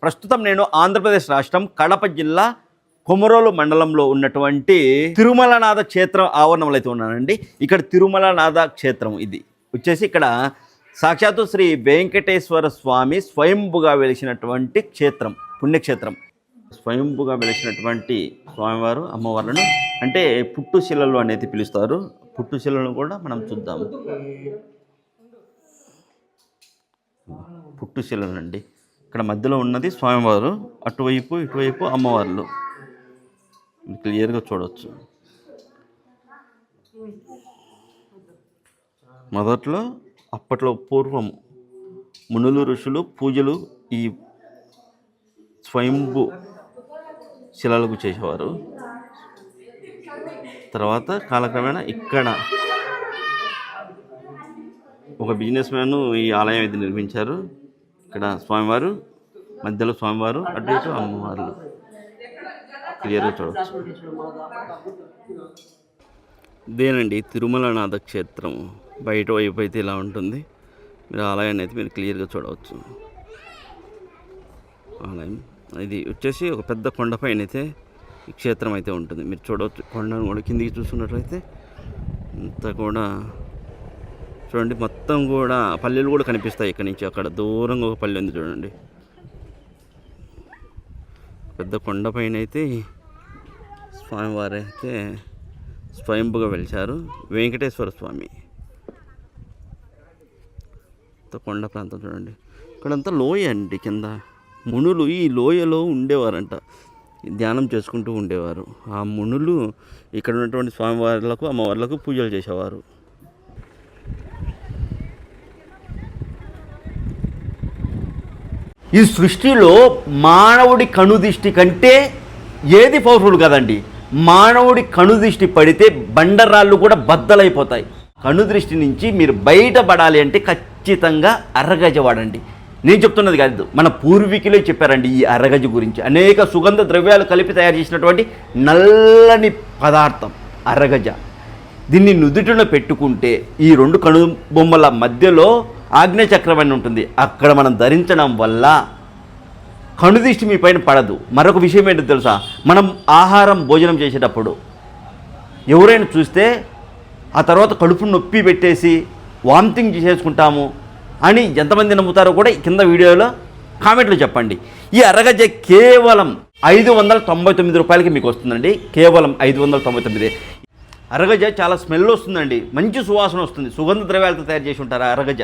ప్రస్తుతం నేను ఆంధ్రప్రదేశ్ రాష్ట్రం కడప జిల్లా కొమరోలు మండలంలో ఉన్నటువంటి తిరుమలనాథ క్షేత్రం ఆవరణంలో అయితే ఉన్నానండి. ఇక్కడ తిరుమలనాథ క్షేత్రం ఇది వచ్చేసి ఇక్కడ సాక్షాత్తు శ్రీ వెంకటేశ్వర స్వామి స్వయంభుగా వెలిసినటువంటి క్షేత్రం, పుణ్యక్షేత్రం. స్వయంభుగా వెలిసినటువంటి స్వామివారు అమ్మవార్లను అంటే పుట్టుశిలలు అనేది పిలుస్తారు. పుట్టుశిలను కూడా మనం చూద్దాం. పుట్టుశిలలు అండి. ఇక్కడ మధ్యలో ఉన్నది స్వామివారు, అటువైపు ఇటువైపు అమ్మవార్లు క్లియర్గా చూడవచ్చు. మొదట్లో అప్పట్లో పూర్వం మునులు ఋషులు పూజలు ఈ స్వయంభు శిలలకు చేసేవారు. తర్వాత కాలక్రమేణా ఇక్కడ ఒక బిజినెస్ మ్యాన్ ఈ ఆలయం అయితే నిర్మించారు. ఇక్కడ స్వామివారు, మధ్యలో స్వామివారు, అటు ఇటు అమ్మవార్లు క్లియర్గా చూడవచ్చు. ఇదేనండి తిరుమలనాథ క్షేత్రం. బయట వైపు అయితే ఇలా ఉంటుంది. మీరు ఆలయాన్ని అయితే మీరు క్లియర్గా చూడవచ్చు. ఆలయం ఇది వచ్చేసి ఒక పెద్ద కొండపైన అయితే ఈ క్షేత్రం అయితే ఉంటుంది. మీరు చూడవచ్చు. కొండను కూడా కిందికి చూసుకున్నట్లయితే అంతా కూడా చూడండి, మొత్తం కూడా పల్లెలు కూడా కనిపిస్తాయి. ఇక్కడి నుంచి అక్కడ దూరంగా ఒక పల్లె ఉంది చూడండి. పెద్ద కొండపైన అయితే స్వామివారు అయితే స్వయంభుగా వెలిచారు. వెంకటేశ్వర స్వామి కొండ ప్రాంతం చూడండి. ఇక్కడంతా లోయ అండి. కింద మునులు ఈ లోయలో ఉండేవారంట, ధ్యానం చేసుకుంటూ ఉండేవారు. ఆ మునులు ఇక్కడ ఉన్నటువంటి స్వామివార్లకు అమ్మవార్లకు పూజలు చేసేవారు. ఈ సృష్టిలో మానవుడి కనుదిష్టి కంటే ఏది పవర్ఫుల్ కదండి. మానవుడి కనుదృష్టి పడితే బండరాళ్ళు కూడా బద్దలైపోతాయి. కనుదృష్టి నుంచి మీరు బయటపడాలి అంటే ఖచ్చితంగా అరగజ వాడండి. నేను చెప్తున్నది కాదు, మన పూర్వీకులే చెప్పారండి ఈ అరగజ గురించి. అనేక సుగంధ ద్రవ్యాలు కలిపి తయారు చేసినటువంటి నల్లని పదార్థం అరగజ. దీన్ని నుదుటిన పెట్టుకుంటే ఈ రెండు కను బొమ్మల మధ్యలో ఆగ్నేయ చక్రం అని ఉంటుంది. అక్కడ మనం ధరించడం వల్ల కనుదృష్టి మీ పైన పడదు. మరొక విషయం ఏంటో తెలుసా, మనం ఆహారం భోజనం చేసేటప్పుడు ఎవరైనా చూస్తే ఆ తర్వాత కడుపు నొప్పి పెట్టేసి వామిటింగ్ చేసేసుకుంటాము అని ఎంతమంది నమ్ముతారో కూడా కింద వీడియోలో కామెంట్లు చెప్పండి. ఈ అరగజ కేవలం 599 రూపాయలకి మీకు వస్తుందండి. కేవలం 599. అరగజ చాలా స్మెల్ వస్తుందండి, మంచి సువాసన వస్తుంది. సుగంధ ద్రవ్యాలతో తయారు చేసి ఉంటారు అరగజ.